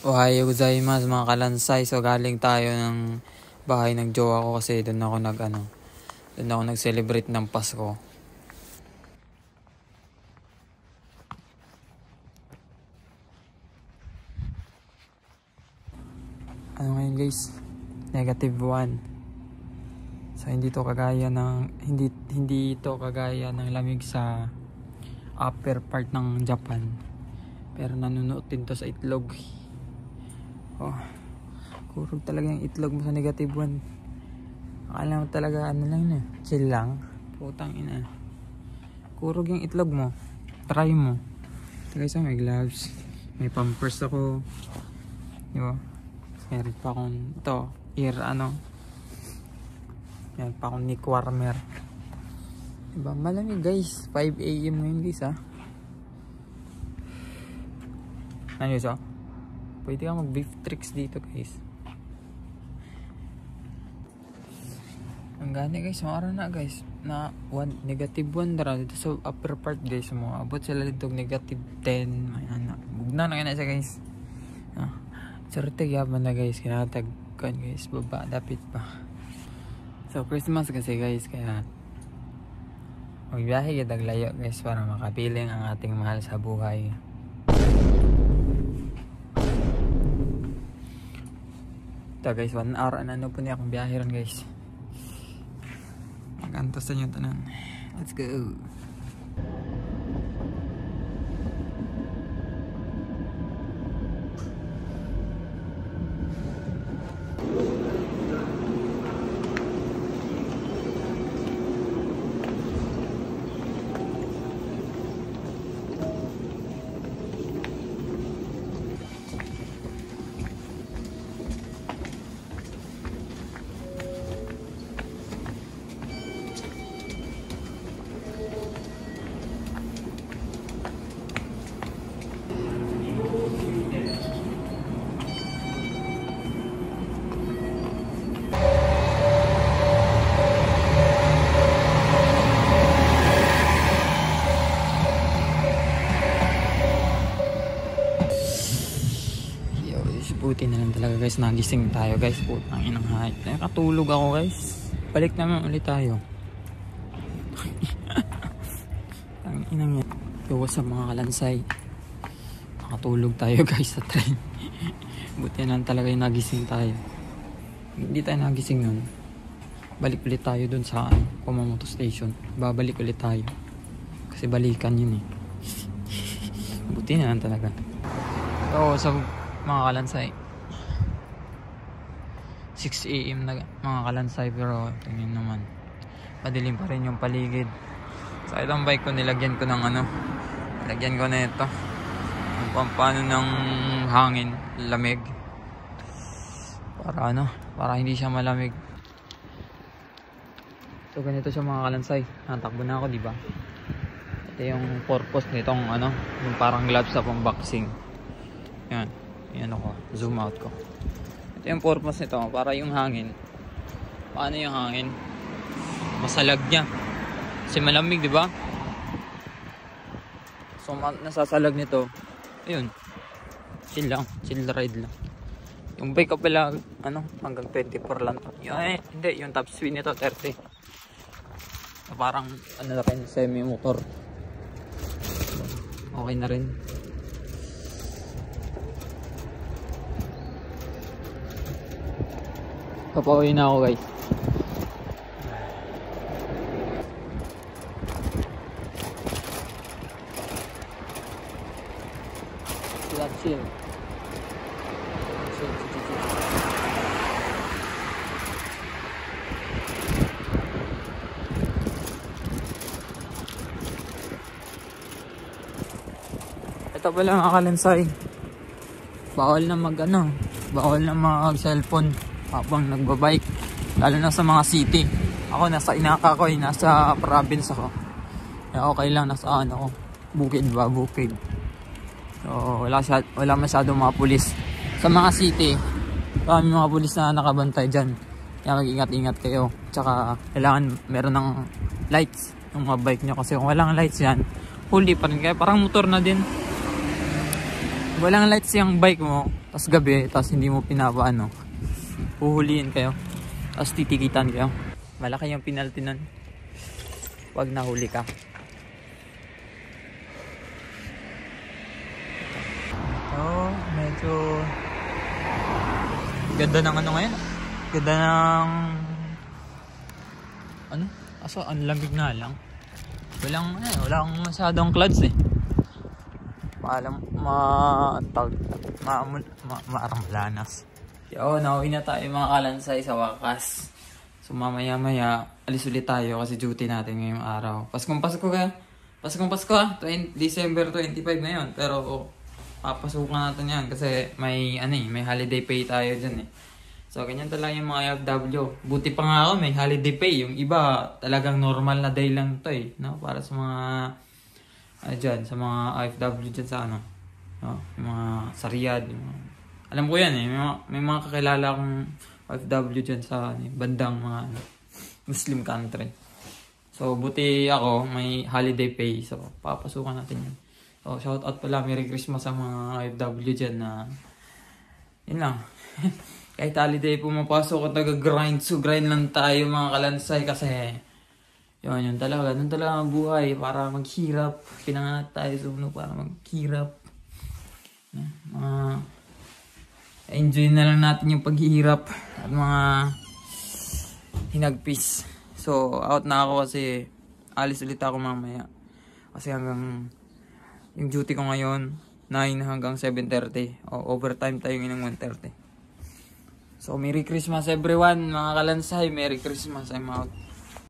Ohayo gozaimasu mga kalansay. So galing tayo ng bahay ng jowa ko kasi doon ako nag-celebrate ng Pasko. Ano ngayon guys? -1. So hindi ito kagaya ng lamig sa upper part ng Japan. Pero nanunuot din to sa itlog. Oh, kurog talaga yung itlog mo sa -1. Akala mo talaga ano lang na, chill lang. Putang ina. Kurog yung itlog mo. Try mo. So guys, may gloves. May pampers ako. Diba? Meron pa akong ito, meron pa akong neck warmer. Diba? Malamig guys. 5 AM ngayon guys ha. Ano yun so? Pwede ka mag beef tricks dito guys. Ang gani guys, mara na guys. Na -1 dara dito sa upper part guys. Abot sila dito -10. Bugna na siya guys. Serte yaman na guys. Kinatagkan guys. Baba, dapit pa. So Christmas kasi guys. Kaya magbiyahe kita layo guys. Para makapiling ang ating mahal sa buhay. Ito guys, 1 hour ano po niya akong biyahe ron guys. Magantos na yung tanan. Let's go. Buti na lang talaga guys, nagising tayo guys. Putang inang height. Nakatulog ako guys. Balik naman ulit tayo. Ang inang yan. Gawa sa mga kalansay. Nakatulog tayo guys sa train. Buti na lang talaga yung nagising tayo. Hindi tayo nagising nun. Balik ulit tayo dun sa Kumamoto Station. Babalik ulit tayo. Kasi balikan yun eh. Buti na lang talaga. Oo, sa mga kalansay 6 AM na mga kalansay, pero tingin naman madilim pa rin yung paligid. Sa itong bike ko nilagyan ko ng lagyan ko na ito yung pampano ng hangin, lamig, para hindi siya malamig. So ganito siya mga kalansay. Natakbo na ako, diba? Ito yung purpose nitong yung parang gloves sa pang boxing. Yan. Yan ako, zoom out ko. Ito yung purpose nito, para yung hangin. Paano yung hangin? Masalag niya. Kasi malamig, di ba? So nasasalag nito. Ayun. Chill lang, chill ride lang. Yung bike ko pala hanggang 24 lang. Hindi, yung top speed nito 30. So, parang na rin, semi motor. Okay na rin. Papauwi na ako guys. Chill. Ito pala mga kalansay. Bawal na mag cellphone habang nagbabike, lalo na sa mga city. Ako nasa Inaka ko, nasa province ako. Kaya okay lang, nasa bukid. So wala masyadong mga pulis. Sa mga city, may mga pulis na nakabantay dyan. Kaya mag-ingat-ingat kayo. Tsaka kailangan meron ng lights yung mga bike nyo, kasi kung walang lights yan, huli pa rin. Kaya parang motor na din. walang lights yung bike mo, tapos gabi, tapos hindi mo pinapaano, huhuliin kayo, tapos titikitan kayo. Malaki yung penalty nun pag nahuli ka. So, medyo ganda ng ano ngayon. Ganda ng ano? Kaso ang lamig nga lang. Walang masyadong clouds eh. Maarang-lanas. Yo, nauwi na tayo mga kalansay sa wakas. So mamaya-maya, alis ulit tayo kasi duty natin ngayong araw. Paskong Pasko ha. December 25 ngayon. Pero papasukan natin yan kasi may holiday pay tayo dyan eh. So ganyan talaga yung mga OFW. Buti pa nga ako may holiday pay. Yung iba talagang normal na day lang to eh. No? Para sa mga sa mga OFW dyan sa ano. No? Yung mga sa Riyadh. Alam ko yan eh. May mga kakilala akong OFW dyan sa bandang mga Muslim country. So buti ako may holiday pay. So papasukan natin yan. So shout out pala, Merry Christmas sa mga OFW dyan na yun lang. Kahit holiday pumapasok at nag-grind. So grind lang tayo mga kalansay kasi yun talaga. Ganun talaga ang buhay para maghirap. Pinanganak tayo sa uno para maghirap. Enjoy na lang natin yung paghihirap at mga hinagpis. So out na ako kasi alis ulit ako mamaya. Kasi hanggang yung duty ko ngayon 9 hanggang 7:30. Overtime tayo ng 1:30. So Merry Christmas everyone mga kalansay. Merry Christmas. I'm out.